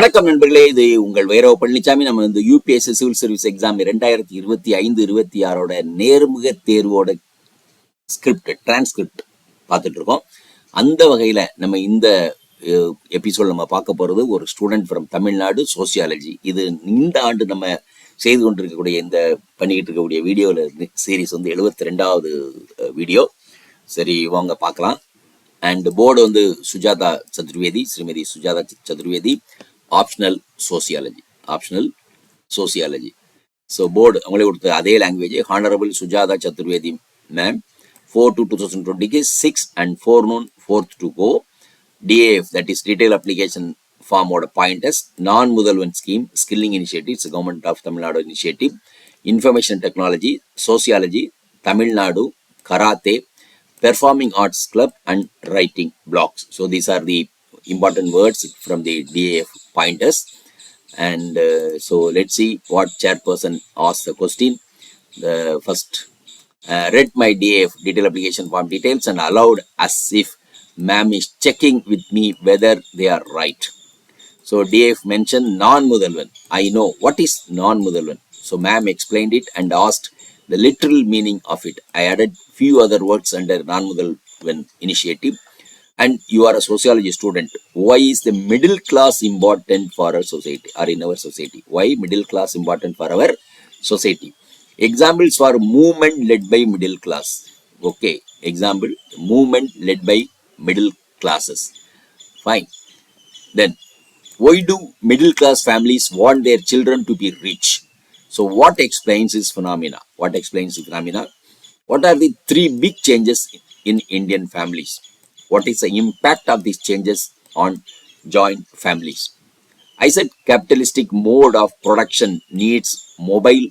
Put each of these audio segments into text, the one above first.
வணக்கம் நண்பர்களே, இது உங்கள் வைரவ பழனிசாமி. நம்ம இந்த UPSC சிவில் சர்வீஸ் எக்ஸாம் 2025-26 நேர்முக தேர்வோட டிரான்ஸ்கிரிப்ட் பார்த்துட்டு இருக்கோம். அந்த வகையில நம்ம இந்த எபிசோட் நம்ம பார்க்க போறது ஒரு ஸ்டூடெண்ட் ஃப்ரம் தமிழ்நாடு சோசியாலஜி. இது இந்த ஆண்டு நம்ம செய்து கொண்டிருக்கக்கூடிய இந்த பண்ணிக்கிட்டு இருக்கக்கூடிய வீடியோவில் சீரீஸ் 72வது வீடியோ. சரி, வாங்க பார்க்கலாம். And board Sujata Chaturvedi, Shrimati Sujata Chaturvedi, optional sociology. So board அவங்களே கொடுத்த அதே language. Honourable Sujata Chaturvedi ma'am, 4/2/2020 6 and 4 noon 4th to go. DAF, that is Detail Application Form pointers, non-முதல்வன் scheme, skilling initiatives, Government of Tamil Nadu initiative, information technology, sociology, Tamil Nadu, karate, performing arts club and writing blocks. So these are the important words from the DAF pointers. And so let's see what chairperson asked the question. The first, read my DAF detail application form details and allowed as if ma'am is checking with me whether they are right. So DAF mentioned non-முதல்வன். I know what is non-முதல்வன். So ma'am explained it and asked the literal meaning of it. I added few other words under non-முதல்வன் initiative. And you are a sociology student. Why is the middle class important for our society or in our society? Why middle class important for our society? Examples for movement led by middle class. Okay, example, movement led by middle classes. Fine. Then, why do middle class families want their children to be rich? So what explains this phenomena? What are the three big changes in Indian families? What is the impact of these changes on joint families? I said capitalistic mode of production needs mobile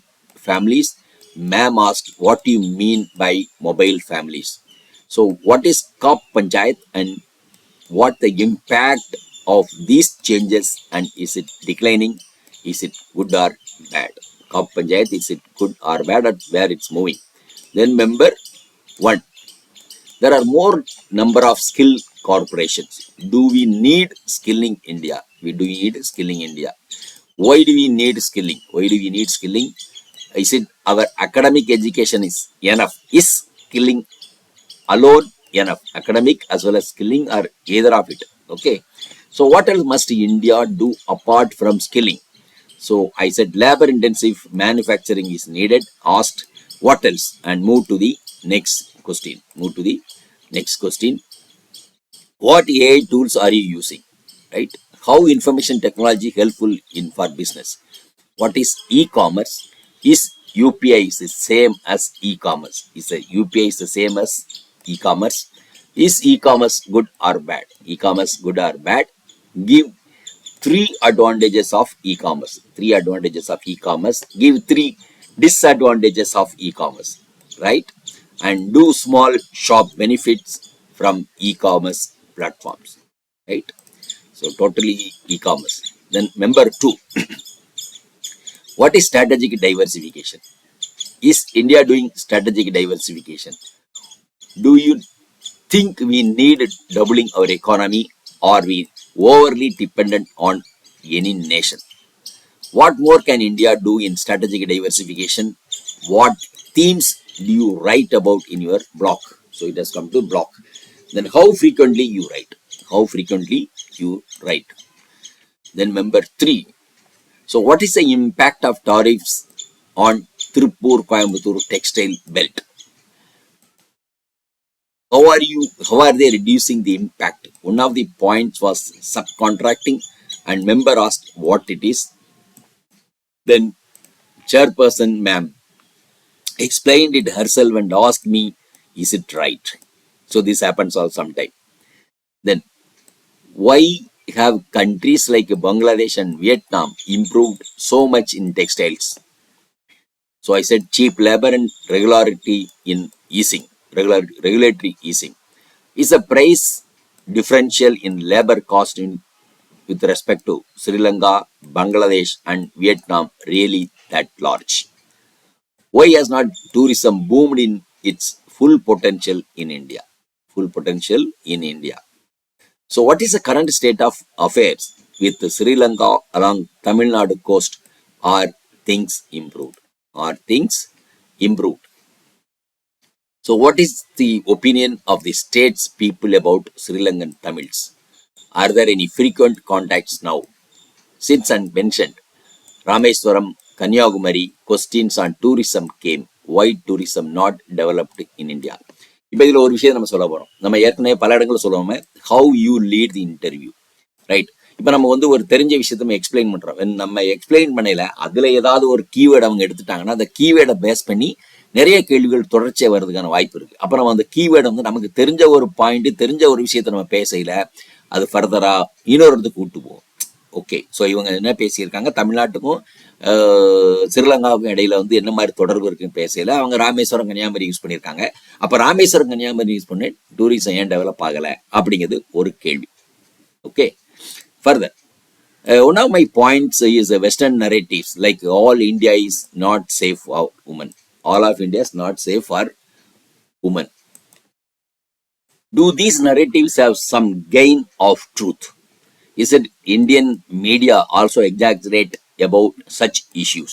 families. Ma'am asked, what do you mean by mobile families? So what is Kap Panchayat and what the impact of these changes, and is it declining? Is it good or bad? Kap Panchayat, is it good or bad, or where it's moving? Then member 1. There are more number of skill corporations. Do we need skilling India? Do we need skilling India? Why do we need skilling? Is it our academic education is enough? Is skilling alone enough? Academic as well as skilling, or either of it? Okay. So what else must India do apart from skilling? So I said labor intensive manufacturing is needed. Asked what else, and move to the next question. What AI tools are you using? Right? How information technology helpful for business? What is e-commerce? Is UPI is the same as e-commerce? Is UPI is the same as e-commerce? Is e-commerce good or bad? Give 3 advantages of e-commerce. Give 3 disadvantages of e-commerce. Right? And do small shop benefits from e-commerce platforms. Right? So totally e-commerce. Then member 2. What is strategic diversification? Is India doing strategic diversification? Do you think we need doubling our economy, or we overly dependent on any nation? What more can India do in strategic diversification? What themes do you write about in your blog? So it has come to blog. Then how frequently you write? Then member 3. So what is the impact of tariffs on Tirupur-Coimbatore textile belt? How are they reducing the impact? One of the points was subcontracting, and member asked what it is. Then chairperson ma'am explained it herself and asked me, is it right? So this happens all sometime. Then why have countries like Bangladesh and Vietnam improved so much in textiles? So I said cheap labor and regulatory easing. Is the price differential in labor cost with respect to Sri Lanka, Bangladesh and Vietnam really that large? Why has not tourism boomed in its full potential in India? So what is the current state of affairs with Sri Lanka along Tamil Nadu coast, are things improved? Are things improved? So what is the opinion of the state's people about Sri Lankan Tamils? Are there any frequent contacts now? Since mentioned, Rameswaram, Kanyakumari, questions on tourism came. Why tourism not developed in India? இப்போ இதில் ஒரு விஷயம் நம்ம சொல்ல போகிறோம். நம்ம ஏற்கனவே பல இடங்களில் சொல்லுவோமே, how you lead the interview, right? இப்போ நம்ம வந்து ஒரு தெரிஞ்ச விஷயத்த நம்ம எக்ஸ்பிளைன் பண்ணுறோம். நம்ம எக்ஸ்பிளைன் பண்ணல அதில் ஏதாவது ஒரு கீவேர்டு அவங்க எடுத்துட்டாங்கன்னா அந்த கீவேர்டை பேஸ் பண்ணி நிறைய கேள்விகள் தொடர்ச்சியாக வர்றதுக்கான வாய்ப்பு இருக்குது. அப்போ நம்ம அந்த கீவேர்டு வந்து நமக்கு தெரிஞ்ச ஒரு பாயிண்ட், தெரிஞ்ச ஒரு விஷயத்த நம்ம பேசையில் அது ஃபர்தராக இன்னொரு இடத்துக்கு கூட்டு போவோம். ஓகே, ஸோ இவங்க என்ன பேசியிருக்காங்க, தமிழ்நாட்டுக்கும் ஸ்ரீலங்காவுக்கும் இடையில வந்து என்ன மாதிரி தொடர்பு இருக்குன்னு பேசல. அவங்க ராமேஸ்வரம், கன்னியாகுமரி யூஸ் பண்ணியிருக்காங்க. அப்போ ராமேஸ்வரம், கன்னியாகுமரி யூஸ் பண்ணி டூரிசம் ஏன் டெவலப் ஆகலை அப்படிங்கிறது ஒரு கேள்வி. Okay, further one of my points is Western narratives like all India is not safe for women. All of India is not safe for women. Do these narratives have some gain of truth? Is it Indian media also exaggerate about such issues?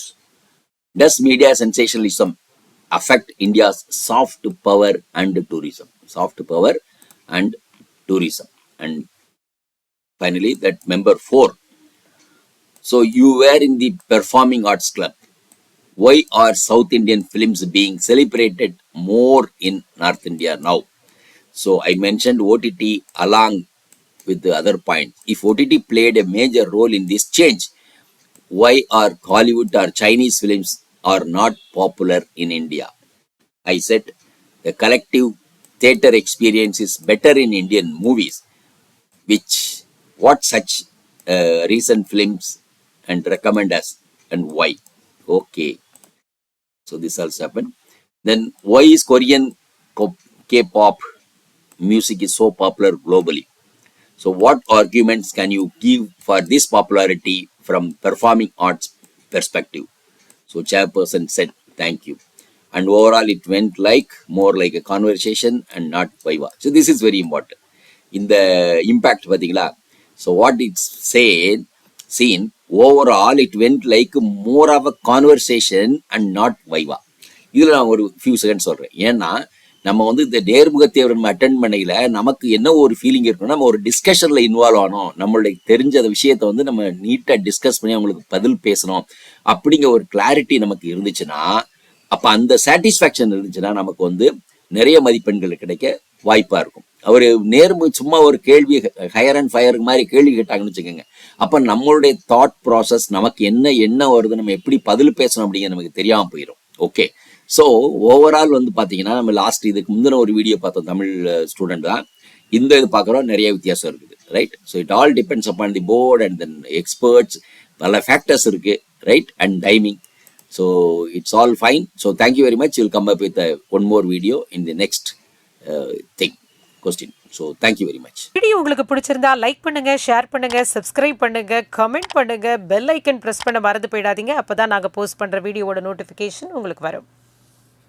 Does media sensationalism affect India's soft power and tourism? Soft power and tourism. And finally, that number 4. So you were in the Performing Arts Club. Why are South Indian films being celebrated more in North India now? So I mentioned OTT along with the other point. If OTT played a major role in this change, why are Hollywood or Chinese films are not popular in India? I said the collective theatre experience is better in Indian movies. What such recent films and recommend us and why? Okay, so this also happened. Then why is Korean K-pop music is so popular globally? So what arguments can you give for this popularity from performing arts perspective? So chairperson said, thank you. And overall it went like more like a conversation and not viva. So this is very important. In the impact, so what it's said, seen, overall it went like more of a conversation and not viva. இதில் நான் ஒரு few second சொல்கிறேன். ஏன்னா நம்ம வந்து இந்த நேர்முக தேர்வு நம்ம அட்டென்ட் பண்ணையில் நமக்கு என்ன ஒரு ஃபீலிங் இருக்குன்னா, நம்ம ஒரு டிஸ்கஷனில் இன்வால்வ் ஆனோம், நம்மளுடைய தெரிஞ்ச விஷயத்தை வந்து நம்ம நீட்டாக டிஸ்கஸ் பண்ணி அவங்களுக்கு பதில் பேசணும் அப்படிங்கிற ஒரு கிளாரிட்டி நமக்கு இருந்துச்சுன்னா, அப்போ அந்த சாட்டிஸ்ஃபேக்ஷன் இருந்துச்சுன்னா நமக்கு வந்து நிறைய மதிப்பெண்கள் கிடைக்க வாய்ப்பாக இருக்கும். அவர் சும்மா ஒரு கேள்வி ஹையர் அண்ட் ஃபயர் மாதிரி கேள்வி கேட்டாங்கன்னு வச்சுக்கோங்க, அப்போ நம்மளுடைய தாட் ப்ராசஸ் நமக்கு என்ன வருது, நம்ம எப்படி பதில் பேசணும் அப்படிங்கிற நமக்கு தெரியாமல் போயிடும். ஓகே, ஸோ ஓவரால் வந்து பார்த்தீங்கன்னா நம்ம லாஸ்ட் இதுக்கு முந்தின ஒரு வீடியோ பார்த்தோம், தமிழ் ஸ்டூடெண்ட் தான். இந்த இது பார்க்குறோம், நிறைய வித்தியாசம் இருக்குது, right? So it all depends upon the board and then experts, பல ஃபேக்டர்ஸ் இருக்குது, right? And timing. So it's all fine. So thank you very much. Will come up with one more video in the next thing question. So thank you very much. Video உங்களுக்கு பிடிச்சிருந்தா like பண்ணுங்க, share பண்ணுங்க, subscribe பண்ணுங்க, comment பண்ணுங்க, bell icon press பண்ண மறந்து போயிடாதீங்க. அப்பதான் நாங்கள் போஸ்ட் பண்ற வீடியோவோட நோட்டிஃபிகேஷன் உங்களுக்கு வரும்.